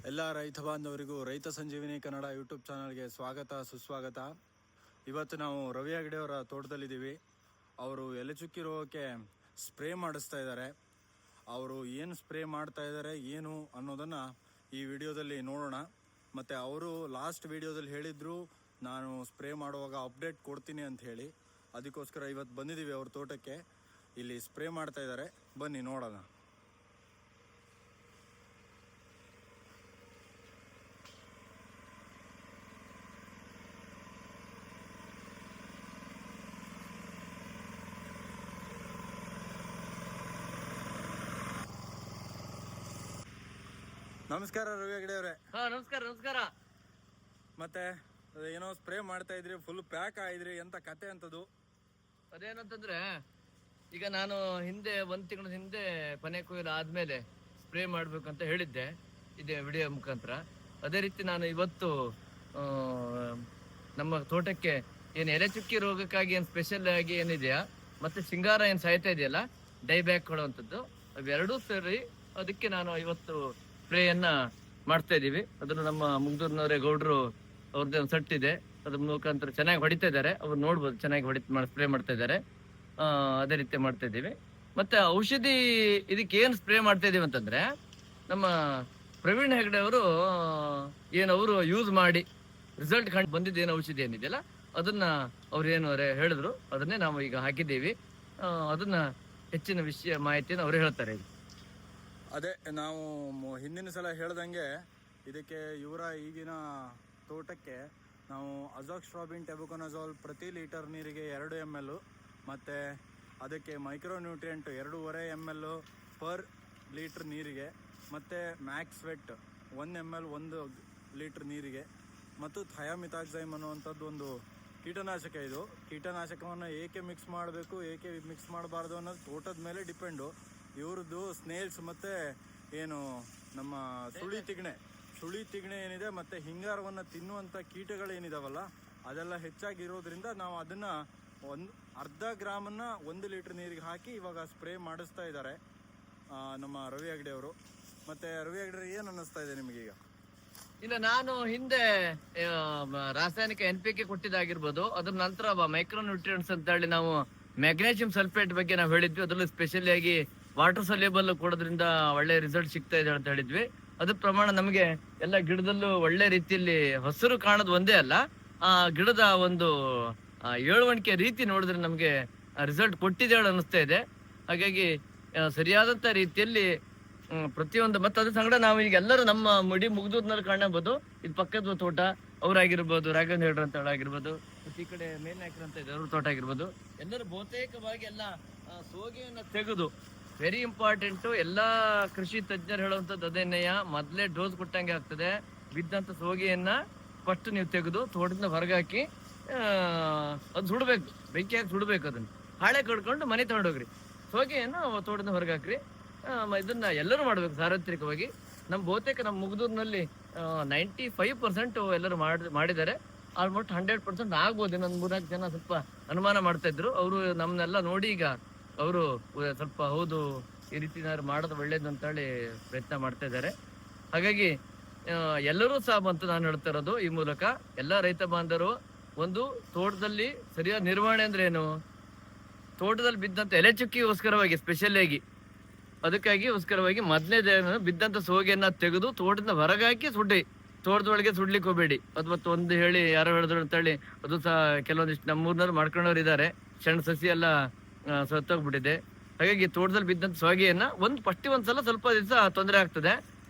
ಎಲ್ಲ ರೈತ ಬಾಂಧವರಿಗೂ ರೈತ ಸಂಜೀವಿನಿ ಕನ್ನಡ ಯೂಟ್ಯೂಬ್ ಚಾನಲ್ಗೆ ಸ್ವಾಗತ ಸುಸ್ವಾಗತ. ಇವತ್ತು ನಾವು ರವಿ ಹೆಗ್ಡೆ ಅವರ ತೋಟದಲ್ಲಿದ್ದೀವಿ. ಅವರು ಎಲೆ ಚುಕ್ಕಿ ರೋಗಕ್ಕೆ ಸ್ಪ್ರೇ ಮಾಡಿಸ್ತಾ ಇದ್ದಾರೆ. ಅವರು ಏನು ಸ್ಪ್ರೇ ಮಾಡ್ತಾ ಇದ್ದಾರೆ ಏನು ಅನ್ನೋದನ್ನು ಈ ವಿಡಿಯೋದಲ್ಲಿ ನೋಡೋಣ. ಮತ್ತು ಅವರು ಲಾಸ್ಟ್ ವಿಡಿಯೋದಲ್ಲಿ ಹೇಳಿದ್ರು ನಾನು ಸ್ಪ್ರೇ ಮಾಡುವಾಗ ಅಪ್ಡೇಟ್ ಕೊಡ್ತೀನಿ ಅಂತ ಹೇಳಿ. ಅದಕ್ಕೋಸ್ಕರ ಇವತ್ತು ಬಂದಿದ್ದೀವಿ ಅವ್ರ ತೋಟಕ್ಕೆ. ಇಲ್ಲಿ ಸ್ಪ್ರೇ ಮಾಡ್ತಾ ಇದ್ದಾರೆ, ಬನ್ನಿ ನೋಡೋಣ. ನಮಸ್ಕಾರ ರವಿ ಹೆಗ್ಡೆ ಅವರೇ. ನಮಸ್ಕಾರ. ಮತ್ತೆ ಏನೋ ಸ್ಪ್ರೇ ಮಾಡ್ತಾ ಇದ್ರಿ, ಫುಲ್ ಪ್ಯಾಕ್ ಆಗಿದ್ರಿ, ಎಂತ ಕತೆ ಅಂತದು? ಅದೇನಂತಂದ್ರೆ, ಈಗ ನಾನು ಒಂದ್ ತಿಂಗಳ ಹಿಂದೆ ಕೊನೆ ಕೊಯ್ಲು ಆದ್ಮೇಲೆ ಸ್ಪ್ರೇ ಮಾಡ್ಬೇಕಂತ ಹೇಳಿದ್ದೆ ಇದೇ ವಿಡಿಯೋ ಮುಖಾಂತರ. ಅದೇ ರೀತಿ ನಾನು ಇವತ್ತು ನಮ್ಮ ತೋಟಕ್ಕೆ ಏನು ಎಲೆ ಚುಕ್ಕಿ ರೋಗಕ್ಕಾಗಿ ಏನು ಸ್ಪೆಷಲ್ ಆಗಿ ಏನಿದೆಯಾ, ಮತ್ತೆ ಸಿಂಗಾರ ಏನು ಸಾಯ್ತಾ ಇದೆಯಲ್ಲ ಡೈಬ್ಯಾಕ್ ಕೊಡುವಂಥದ್ದು, ಅವೆರಡೂ ಸೇರಿ ಅದಕ್ಕೆ ನಾನು ಇವತ್ತು ಸ್ಪ್ರೇಯನ್ನ ಮಾಡ್ತಾ ಇದೀವಿ. ಅದನ್ನು ನಮ್ಮ ಮುಗ್ದೂರ್ನವರೇ ಗೌಡ್ರು ಅವ್ರದ್ದೇ ಒಂದು ಸೆಟ್ ಇದೆ, ಅದ್ರ ಮುಖಾಂತರ ಚೆನ್ನಾಗಿ ಹೊಡಿತಾ ಇದ್ದಾರೆ. ಅವ್ರು ನೋಡ್ಬೋದು, ಚೆನ್ನಾಗಿ ಸ್ಪ್ರೇ ಮಾಡ್ತಾ ಇದ್ದಾರೆ. ಅದೇ ರೀತಿ ಮಾಡ್ತಾ ಇದ್ದೀವಿ. ಮತ್ತೆ ಔಷಧಿ ಇದಕ್ಕೆ ಏನು ಸ್ಪ್ರೇ ಮಾಡ್ತಾ ಇದೀವಿ ಅಂತಂದ್ರೆ, ನಮ್ಮ ಪ್ರವೀಣ್ ಹೆಗ್ಡೆ ಅವರು ಅವರು ಯೂಸ್ ಮಾಡಿ ರಿಸಲ್ಟ್ ಕಂಡು ಬಂದಿದ್ದು ಏನು ಔಷಧಿ ಏನಿದೆಯಲ್ಲ ಅದನ್ನ ಅವ್ರು ಹೇಳಿದ್ರು, ಅದನ್ನೇ ನಾವು ಈಗ ಹಾಕಿದ್ದೀವಿ. ಅದನ್ನ ಹೆಚ್ಚಿನ ಮಾಹಿತಿಯನ್ನು ಅವ್ರು ಹೇಳ್ತಾರೆ. ಅದೇ ನಾವು ಹಿಂದಿನ ಸಲ ಹೇಳ್ದಂಗೆ ಇದಕ್ಕೆ ಇವರ ಈಗಿನ ತೋಟಕ್ಕೆ ನಾವು ಅಜಾಕ್ಸ್ಟ್ರಾಬಿನ್ ಟೆಬುಕೊನಜೋಲ್ ಪ್ರತಿ ಲೀಟರ್ ನೀರಿಗೆ 2 ml ಮತ್ತು ಅದಕ್ಕೆ ಮೈಕ್ರೋನ್ಯೂಟ್ರಿಯೆಂಟ್ 2.5 ml ಪರ್ ಲೀಟ್ರ್ ನೀರಿಗೆ, ಮತ್ತು ಮ್ಯಾಕ್ಸ್ವೆಟ್ 1 ml 1 ಲೀಟ್ರ್ ನೀರಿಗೆ, ಮತ್ತು ಥಯಾಮಿಥಾಕ್ಸೈಮ್ ಅನ್ನುವಂಥದ್ದು ಒಂದು ಕೀಟನಾಶಕ. ಇದು ಕೀಟನಾಶಕವನ್ನು ಏಕೆ ಮಿಕ್ಸ್ ಮಾಡಬೇಕು ಏಕೆ ಮಿಕ್ಸ್ ಮಾಡಬಾರ್ದು ಅನ್ನೋದು ತೋಟದ ಮೇಲೆ ಡಿಪೆಂಡು. ಇವ್ರದ್ದು ಸ್ನೇಲ್ಸ್ ಮತ್ತು ಏನು ನಮ್ಮ ಸುಳಿ ತಿಗಣೆ ಏನಿದೆ, ಮತ್ತು ಹಿಂಗಾರವನ್ನು ತಿನ್ನುವಂಥ ಕೀಟಗಳೇನಿದಾವಲ್ಲ ಅದೆಲ್ಲ ಹೆಚ್ಚಾಗಿರೋದ್ರಿಂದ ನಾವು ಅದನ್ನು ಅರ್ಧ ಗ್ರಾಮನ್ನು 1 ಲೀಟ್ರ್ ನೀರಿಗೆ ಹಾಕಿ ಇವಾಗ ಸ್ಪ್ರೇ ಮಾಡಿಸ್ತಾ ಇದ್ದಾರೆ ನಮ್ಮ ರವಿ ಹೆಗ್ಡೆ ಅವರು. ಮತ್ತು ರವಿ ಹೆಗ್ಡೆ ಏನು ಅನ್ನಿಸ್ತಾ ಇದೆ ನಿಮಗೀಗ? ಇಲ್ಲ, ನಾನು ಹಿಂದೆ ರಾಸಾಯನಿಕ NPK ಕೊಟ್ಟಿದ್ದಾಗಿರ್ಬೋದು, ಅದ್ರ ನಂತರ ಮೈಕ್ರೋ ನ್ಯೂಟ್ರಿಯೆಂಟ್ಸ್ ಅಂತ ಹೇಳಿ ನಾವು ಮ್ಯಾಗ್ನೇಷಿಯಂ ಸಲ್ಫೇಟ್ ಬಗ್ಗೆ ನಾವು ಹೇಳಿದ್ವಿ. ಅದರಲ್ಲಿ ಸ್ಪೆಷಲಿ ಆಗಿ ವಾಟರ್ ಸಲ್ಯೂಬಲ್ ಕೊಡೋದ್ರಿಂದ ಒಳ್ಳೆ ರಿಸಲ್ಟ್ ಸಿಗ್ತಾ ಇದೆ ಅಂತ ಹೇಳಿದ್ವಿ. ಅದ್ರ ಪ್ರಮಾಣ ನಮಗೆ ಎಲ್ಲ ಗಿಡದಲ್ಲೂ ಒಳ್ಳೆ ರೀತಿಯಲ್ಲಿ ಹಸಿರು ಕಾಣೋದು ಒಂದೇ ಅಲ್ಲ, ಆ ಗಿಡದ ಒಂದು ಏಳುವಣಿಕೆ ರೀತಿ ನೋಡಿದ್ರೆ ನಮಗೆ ರಿಸಲ್ಟ್ ಕೊಟ್ಟಿದೆ ಅನ್ನಿಸ್ತಾ ಇದೆ. ಹಾಗಾಗಿ ಸರಿಯಾದಂತ ರೀತಿಯಲ್ಲಿ ಪ್ರತಿಯೊಂದು, ಮತ್ತೆ ಅದ್ರ ಸಂಗಡ ನಾವು ಈಗ ಎಲ್ಲರೂ ನಮ್ಮ ಮುಗ್ದೂರ್ನಲ್ಲಿ ಕಾಣಬಹುದು. ಇದು ಪಕ್ಕದ ತೋಟ ಅವರಾಗಿರ್ಬೋದು, ರಾಘವೇಂದ್ರ ಹೆಗ್ಡೆ ಅಂತ ಆಗಿರ್ಬೋದು, ಈ ಕಡೆ ಮೇಲ್ನಾಯಕರು ಅಂತ ಇದೆ ಅವ್ರ ತೋಟ ಆಗಿರ್ಬೋದು, ಎಲ್ಲರೂ ಬಹುತೇಕವಾಗಿ ಎಲ್ಲ ಸೋಗೆಯನ್ನ ತೆಗೆದು, ವೆರಿ ಇಂಪಾರ್ಟೆಂಟ್, ಎಲ್ಲಾ ಕೃಷಿ ತಜ್ಞರು ಹೇಳುವಂಥದ್ದು ಅದೇನೆಯ, ಮೊದಲೇ ಡೋಸ್ ಕೊಟ್ಟಂಗೆ ಆಗ್ತದೆ. ಬಿದ್ದಂತ ಸೋಗೆಯನ್ನ ಫಸ್ಟ್ ನೀವು ತೆಗೆದು ತೋಟದಿಂದ ಹೊರಗಾಕಿ ಅದು ಸುಡ್ಬೇಕು, ಬೆಂಕಿ ಹಾಕಿ ಸುಡ್ಬೇಕು. ಅದನ್ನ ಹಾಳೆ ಕಡ್ಕೊಂಡು ಮನೆ ತಗೊಂಡೋಗ್ರಿ, ಸೋಗೆಯನ್ನು ತೋಟದಿಂದ ಹೊರಗಾಕ್ರಿ. ಇದನ್ನ ಎಲ್ಲರೂ ಮಾಡ್ಬೇಕು ಸಾರ್ವತ್ರಿಕವಾಗಿ. ಬಹುತೇಕ ನಮ್ಮ ಮುಗ್ದೂರ್ನಲ್ಲಿ 95% ಎಲ್ಲರೂ ಮಾಡಿದ್ದಾರೆ. ಆಲ್ಮೋಸ್ಟ್ 100% ಆಗ್ಬೋದು. ಇನ್ನೊಂದು 3-4 ಜನ ಸ್ವಲ್ಪ ಅನುಮಾನ ಮಾಡ್ತಾ ಇದ್ರು. ಅವರು ನಮ್ಮನ್ನೆಲ್ಲ ನೋಡಿ ಈಗ ಅವರು ಸ್ವಲ್ಪ ಹೌದು ಈ ರೀತಿ ಮಾಡೋದು ಒಳ್ಳೇದು ಅಂತ ಹೇಳಿ ಪ್ರಯತ್ನ ಮಾಡ್ತಾ ಇದ್ದಾರೆ. ಹಾಗಾಗಿ ಎಲ್ಲರೂ ಸಹ ಬಂತು ನಾನು ಹೇಳ್ತಾ ಇರೋದು ಈ ಮೂಲಕ. ಎಲ್ಲ ರೈತ ಬಾಂಧವರು ಒಂದು ತೋಟದಲ್ಲಿ ಸರಿಯಾದ ನಿರ್ವಹಣೆ ಅಂದ್ರೆ ಏನು, ತೋಟದಲ್ಲಿ ಬಿದ್ದಂತ ಎಲೆ ಚುಕ್ಕಿಗೋಸ್ಕರವಾಗಿ ಸ್ಪೆಷಲ್ ಆಗಿ ಅದಕ್ಕಾಗಿಗೋಸ್ಕರವಾಗಿ ಮೊದಲನೇ ಬಿದ್ದಂತ ಸೋಗೆಯನ್ನ ತೆಗೆದು ತೋಟದಿಂದ ಹೊರಗಾಕಿ ತೋಟದೊಳಗೆ ಸುಡ್ಲಿಕ್ಕೆ ಹೋಗ್ಬೇಡಿ. ಅದು ಮತ್ತೆ ಒಂದು ಹೇಳಿ ಯಾರೋ ಹೇಳಿದ್ರು ಅಂತ ಹೇಳಿ ಅದು ಸಹ ಕೆಲವೊಂದಿಷ್ಟು ನಮ್ಮೂರ್ನವ್ರು ಮಾಡ್ಕೊಂಡವ್ರು ಇದ್ದಾರೆ. ಸಣ್ಣ ಸಸಿ ಎಲ್ಲ ಸತ್ತೋಗ್ಬಿಟ್ಟಿದೆ. ಹಾಗಾಗಿ ತೋಟದಲ್ಲಿ ಬಿದ್ದಂತ ಸೋಗೆಯನ್ನ ಒಂದ್ಸಲ ಸ್ವಲ್ಪ ದಿವಸ ತೊಂದರೆ ಆಗ್ತದೆ,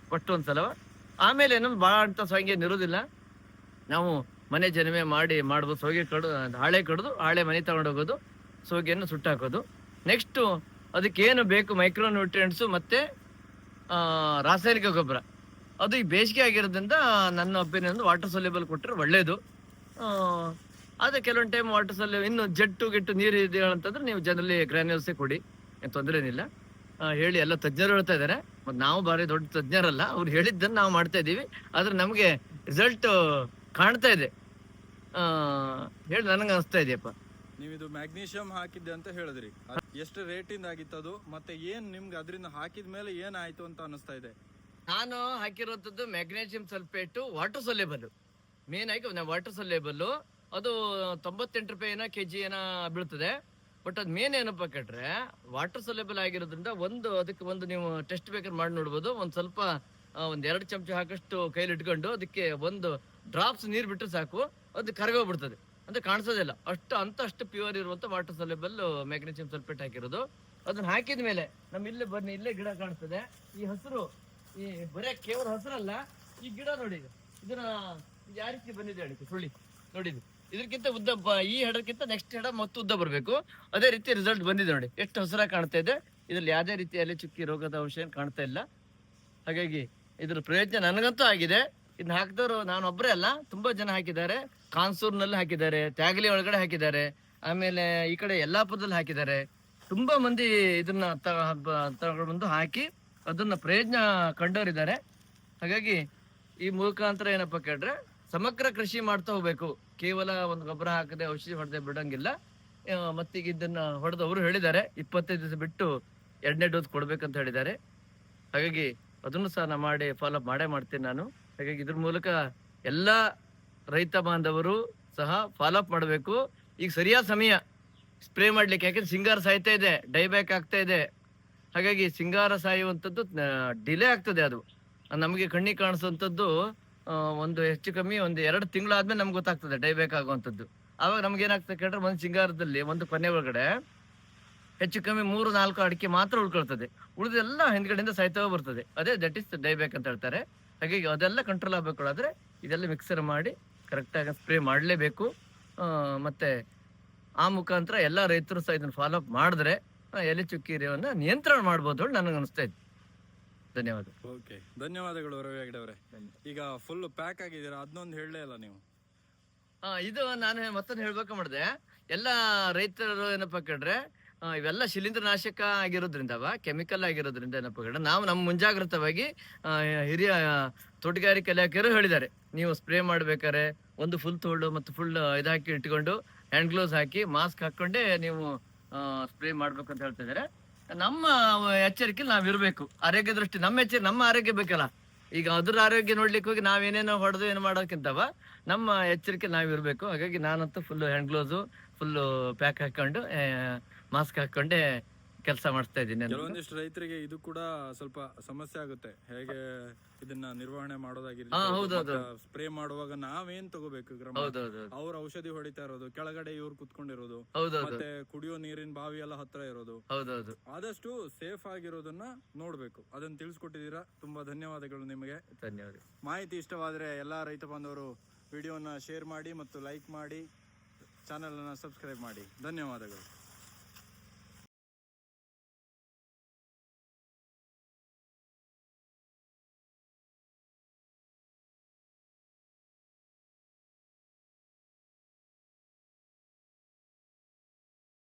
ಒಂದ್ಸಲ. ಆಮೇಲೆ ಏನೋ ಭಾಳ ಅಂತ ಸೋಗೆ ಇರೋದಿಲ್ಲ. ನಾವು ಮನೆ ಜನಮೆ ಮಾಡ್ಬೋದು. ಸೋಗೆ ಹಾಳೆ ಕಡ್ದು ಹಾಳೆ ಮನೆ ತಗೊಂಡೋಗೋದು, ಸೋಗೆಯನ್ನು ಸುಟ್ಟಾಕೋದು. ನೆಕ್ಸ್ಟ್ ಅದಕ್ಕೇನು ಬೇಕು ಮೈಕ್ರೋ ನ್ಯೂಟ್ರಿಯೆಂಟ್ಸು ಮತ್ತೆ ರಾಸಾಯನಿಕ ಗೊಬ್ಬರ. ಅದು ಈ ಬೇಸಿಗೆ ಆಗಿರೋದ್ರಿಂದ ನನ್ನ ಒಪಿನಿಯನ್ ವಾಟರ್ ಸೊಲ್ಯೂಬಲ್ ಕೊಟ್ಟರೆ ಒಳ್ಳೇದು. ಆದರೆ ಕೆಲವೊಂದು ಟೈಮ್ ವಾಟರ್ ಸೊಲ್ಯೂಬಲ್ ಇನ್ನು ಗಿಟ್ಟು ನೀರು ಇದೆ ಅಂತಂದ್ರೆ ನೀವು ಜನರಲಿ ಗ್ರಾನ್ಯೂಲ್ಸೇ ಕೊಡಿ, ಏನು ತೊಂದರೆ ಏನಿಲ್ಲ ಹೇಳಿ. ಎಲ್ಲ ತಜ್ಞರು ಹೇಳ್ತಾ ಇದ್ದಾರೆ, ಮತ್ತು ನಾವು ಭಾರಿ ದೊಡ್ಡ ತಜ್ಞರಲ್ಲ, ಅವ್ರು ಹೇಳಿದ್ದನ್ನು ನಾವು ಮಾಡ್ತಾ ಇದ್ದೀವಿ. ಆದ್ರೆ ನಮಗೆ ರಿಸಲ್ಟ್ ಕಾಣ್ತಾ ಇದೆ ಹೇಳಿ ನನಗೆ ಅನಿಸ್ತಾ ಇದೆಯಪ್ಪ. ನೀವು ಇದು ಮ್ಯಾಗ್ನೀಷಿಯಂ ಹಾಕಿದ್ದೆ ಅಂತ ಹೇಳಿದ್ರಿ, ಎಷ್ಟು ರೇಟಿಂದ ಆಗಿತ್ತು ಅದು, ಮತ್ತೆ ಏನ್ ನಿಮ್ಗೆ ಅದರಿಂದ ಹಾಕಿದ ಮೇಲೆ ಏನಾಯ್ತು ಅಂತ ಅನಿಸ್ತಾ ಇದೆ? ನಾನು ಹಾಕಿರುವಂತದ್ದು magnesium sulphate water soluble. Main ಆಗಿ ವಾಟರ್ ಸೊಲ್ಯೂಬಲ್ ಅದು 98 ರೂಪಾಯಿನ ಕೆಜಿ ಏನ ಬೀಳ್ತದೆ. ಬಟ್ ಅದ್ ಮೇನ್ ಏನಪ್ಪಾ ಕೇಟ್ರೆ ವಾಟರ್ ಸೊಲ್ಯೂಬಲ್ ಆಗಿರೋದ್ರಿಂದ ಅದಕ್ಕೆ ಒಂದು ನೀವು ಟೆಸ್ಟ್ ಬೇಕಾದ್ರೆ ಮಾಡಿ ನೋಡ್ಬೋದು. ಒಂದ್ ಸ್ವಲ್ಪ 2 ಚಮಚ ಹಾಕಷ್ಟು ಕೈಲಿ ಇಟ್ಕೊಂಡು ಅದಕ್ಕೆ 1 ಡ್ರಾಪ್ಸ್ ನೀರ್ ಬಿಟ್ರೆ ಸಾಕು, ಅದು ಕರಗೋಗ್ಬಿಡ್ತದೆ, ಅಂದ್ರೆ ಕಾಣಿಸೋದಿಲ್ಲ. ಅಷ್ಟು ಪ್ಯೂರ್ ಇರುವಂತ ವಾಟರ್ ಸೊಲ್ಯೂಬಲ್ ಮ್ಯಾಗ್ನೇಷಿಯಂ ಸಲ್ಫೇಟ್ ಹಾಕಿರೋದು. ಅದನ್ನ ಹಾಕಿದ ಮೇಲೆ ಇಲ್ಲೇ ಗಿಡ ಕಾಣಿಸ್ತದೆ. ಈ ಹಸಿರು, ಈ ಬರೇ ಕೇವಲ ಹಸಿರಲ್ಲ, ಈ ಗಿಡ ನೋಡಿ ಇದನ್ನ ಯಾವ ರೀತಿ ಬಂದಿದೆ ಅಡಿಕೆ ಸುಳ್ಳಿ ನೋಡಿದ್ದು. ಇದಕ್ಕಿಂತ ಉದ್ದ ಈ ಹೆಡಕ್ಕಿಂತ ನೆಕ್ಸ್ಟ್ ಹೆಡ ಮತ್ತು ಉದ್ದ ಬರಬೇಕು. ಅದೇ ರೀತಿ ರಿಸಲ್ಟ್ ಬಂದಿದೆ ನೋಡಿ, ಎಷ್ಟು ಹಸಿರಾಗಿ ಕಾಣ್ತಾ ಇದೆ. ಇದ್ರಲ್ಲಿ ಯಾವುದೇ ರೀತಿ ಎಲೆ ಚುಕ್ಕಿ ರೋಗದ ಅಂಶ ಏನು ಕಾಣ್ತಾ ಇಲ್ಲ. ಹಾಗಾಗಿ ಇದ್ರ ಪ್ರಯೋಜನ ನನಗಂತೂ ಆಗಿದೆ. ಇದನ್ನ ಹಾಕಿದವರು ನಾನು ಒಬ್ಬರೇ ಅಲ್ಲ, ತುಂಬಾ ಜನ ಹಾಕಿದ್ದಾರೆ. ಕಾನ್ಸೂರ್ನಲ್ಲಿ ಹಾಕಿದ್ದಾರೆ, ತ್ಯಾಗಲಿ ಒಳಗಡೆ ಹಾಕಿದ್ದಾರೆ, ಆಮೇಲೆ ಈ ಕಡೆ ಯಲ್ಲಾಪುರದಲ್ಲಿ ಹಾಕಿದ್ದಾರೆ. ತುಂಬಾ ಮಂದಿ ಇದನ್ನ ತಗೊಂಡು ಹಾಕಿ ಅದನ್ನ ಪ್ರಯೋಜನ ಕಂಡವರಿದ್ದಾರೆ. ಹಾಗಾಗಿ ಈ ಮುಖಾಂತರ ಏನಪ್ಪಾ ಕೇಳಿದ್ರೆ ಸಮಗ್ರ ಕೃಷಿ ಮಾಡ್ತಾ ಹೋಗ್ಬೇಕು. ಕೇವಲ ಒಂದು ಗೊಬ್ಬರ ಹಾಕದೆ ಔಷಧಿ ಹೊಡೆದೇ ಬಿಡಂಗಿಲ್ಲ. ಮತ್ತೀಗ ಇದನ್ನ ಹೊಡೆದು ಅವರು ಹೇಳಿದ್ದಾರೆ 25 ದಿವಸ ಬಿಟ್ಟು 2ನೇ ಡೋಸ್ ಕೊಡ್ಬೇಕಂತ ಹೇಳಿದ್ದಾರೆ. ಹಾಗಾಗಿ ಅದನ್ನು ಸಹ ನಾ ಫಾಲೋ ಅಪ್ ಮಾಡ್ತೀನಿ ನಾನು. ಹಾಗಾಗಿ ಇದ್ರ ಮೂಲಕ ಎಲ್ಲಾ ರೈತ ಬಾಂಧವರು ಸಹ ಫಾಲೋ ಅಪ್ ಮಾಡಬೇಕು. ಈಗ ಸರಿಯಾದ ಸಮಯ ಸ್ಪ್ರೇ ಮಾಡ್ಲಿಕ್ಕೆ, ಯಾಕಂದ್ರೆ ಸಿಂಗಾರ ಸಾಯ್ತಾ ಇದೆ, ಡೈಬ್ಯಾಕ್ ಆಗ್ತಾ ಇದೆ. ಹಾಗಾಗಿ ಸಿಂಗಾರ ಸಾಯುವಂಥದ್ದು ಡಿಲೇ ಆಗ್ತದೆ. ಅದು ನಮಗೆ ಕಣ್ಣಿಗೆ ಕಾಣಿಸುವಂಥದ್ದು ಒಂದು ಹೆಚ್ಚು ಕಮ್ಮಿ 2 ತಿಂಗಳಾದ್ಮೇಲೆ ನಮ್ಗೆ ಗೊತ್ತಾಗ್ತದೆ ಡೈಬ್ಯಾಕ್ ಆಗುವಂಥದ್ದು. ಆವಾಗ ನಮ್ಗೆ ಏನಾಗ್ತದೆ ಕೇಳಿದ್ರೆ ಒಂದು ಸಿಂಗಾರದಲ್ಲಿ ಒಂದು ಕೊನೆ ಒಳಗಡೆ ಹೆಚ್ಚು ಕಮ್ಮಿ 3-4 ಅಡಿಕೆ ಮಾತ್ರ ಉಳ್ಕೊಳ್ತದೆ, ಉಳಿದೆಲ್ಲ ಹಿಂದ್ಗಡೆಯಿಂದ ಸಾಯ್ತಾ ಬರ್ತದೆ. ದಟ್ ಇಸ್ ಡೈಬ್ಯಾಕ್ ಅಂತ ಹೇಳ್ತಾರೆ. ಹಾಗಾಗಿ ಅದೆಲ್ಲ ಕಂಟ್ರೋಲ್ ಆಗ್ಬೇಕಾದ್ರೆ ಇದೆಲ್ಲ ಮಿಕ್ಸರ್ ಮಾಡಿ ಕರೆಕ್ಟಾಗಿ ಸ್ಪ್ರೇ ಮಾಡಲೇಬೇಕು. ಮತ್ತೆ ಆ ಮುಖಾಂತರ ಎಲ್ಲ ರೈತರು ಸಹ ಇದನ್ನು ಫಾಲೋ ಅಪ್ ಮಾಡಿದ್ರೆ ಎಲೆ ಚುಕ್ಕಿ ಇರುವನ್ನ ನಿಯಂತ್ರಣ ಮಾಡ್ಬೋದು ಅಂತ ನನಗೆ ಅನಿಸ್ತಾ ಇದೆ. ಧನ್ಯವಾದ. ಓಕೆ, ಧನ್ಯವಾದಗಳು ರವಿ ಹೆಗ್ಡೆ ಅವರೇ. ಈಗ ಫುಲ್ ಪ್ಯಾಕ್ ಆಗಿದ್ದೀರಾ, ಅದನ್ನೊಂದು ಹೇಳಲೇ ಇಲ್ಲ ನೀವು. ಇದು ನಾನು ಮತ್ತೊಂದು ಹೇಳ್ಬೇಕು ಮಾಡಿದೆ. ಎಲ್ಲ ರೈತರು ಏನಪ್ಪಾ ಕೇಳಿದ್ರೆ ಇವೆಲ್ಲ ಶಿಲೀಂಧ್ರನಾಶಕ ಆಗಿರೋದ್ರಿಂದ, ಕೆಮಿಕಲ್ ಆಗಿರೋದ್ರಿಂದ ಏನಪ್ಪಾ ಕೇಳಿದ್ರೆ ನಾವು ನಮ್ಮ ಮುಂಜಾಗ್ರತವಾಗಿ ಹಿರಿಯ ತೋಟಗಾರಿಕೆ ಇಲಾಖೆಯರು ಹೇಳಿದ್ದಾರೆ, ನೀವು ಸ್ಪ್ರೇ ಮಾಡ್ಬೇಕಾರೆ ಒಂದು ಫುಲ್ ತೋಳು ಮತ್ತು ಫುಲ್ ಇದಾಕಿ ಇಟ್ಕೊಂಡು ಹ್ಯಾಂಡ್ ಗ್ಲೌಸ್ ಹಾಕಿ ಮಾಸ್ಕ್ ಹಾಕೊಂಡೇ ನೀವು ಸ್ಪ್ರೇ ಮಾಡ್ಬೇಕು ಅಂತ ಹೇಳ್ತಾ ಇದಾರೆ. ನಮ್ಮ ಎಚ್ಚರಿಕೆ ನಾವಿರ್ಬೇಕು. ಆರೋಗ್ಯ ದೃಷ್ಟಿ ನಮ್ಮ ಆರೋಗ್ಯ ಬೇಕಲ್ಲ. ಈಗ ಅದ್ರ ಆರೋಗ್ಯ ನೋಡ್ಲಿಕ್ಕೆ ಹೋಗಿ ನಾವೇನೇನೋ ಹೊಡೆದು ಏನು ಮಾಡೋಕ್ಕಿಂತವ ನಮ್ಮ ಎಚ್ಚರಿಕೆ ನಾವಿರ್ಬೇಕು. ಹಾಗಾಗಿ ನಾನಂತೂ full hand gloves, full pack ಹಾಕೊಂಡು ಮಾಸ್ಕ್ ಹಾಕೊಂಡೆ ಕೆಲಸ ಮಾಡ್ತಾ ಇದ್ದೀನಿ. ಕೆಲವೊಂದಿಷ್ಟು ರೈತರಿಗೆ ಇದು ಕೂಡ ಸ್ವಲ್ಪ ಸಮಸ್ಯೆ ಆಗುತ್ತೆ, ಹೇಗೆ ಇದನ್ನ ನಿರ್ವಹಣೆ ಮಾಡೋದಾಗಿರ್ಲಿ. ಸ್ಪ್ರೇ ಮಾಡುವಾಗ ನಾವೇನ್ ತಗೋಬೇಕು ಕ್ರಮ, ಅವ್ರ ಔಷಧಿ ಹೊಡಿತಾ ಇರೋದು, ಕೆಳಗಡೆ ಇವ್ರು ಕುತ್ಕೊಂಡಿರೋದು, ಮತ್ತೆ ಕುಡಿಯೋ ನೀರಿನ ಬಾವಿ ಎಲ್ಲ ಹತ್ರ ಇರೋದು, ಆದಷ್ಟು ಸೇಫ್ ಆಗಿರೋದನ್ನ ನೋಡ್ಬೇಕು. ಅದನ್ನ ತಿಳಿಸ್ಕೊಟ್ಟಿದ್ದೀರಾ, ತುಂಬಾ ಧನ್ಯವಾದಗಳು ನಿಮಗೆ. ಧನ್ಯವಾದ. ಮಾಹಿತಿ ಇಷ್ಟವಾದ್ರೆ ಎಲ್ಲಾ ರೈತ ಬಾಂಧವರು ವಿಡಿಯೋನ ಶೇರ್ ಮಾಡಿ ಮತ್ತು ಲೈಕ್ ಮಾಡಿ, ಚಾನೆಲ್ ಅನ್ನ ಸಬ್ಸ್ಕ್ರೈಬ್ ಮಾಡಿ. ಧನ್ಯವಾದಗಳು.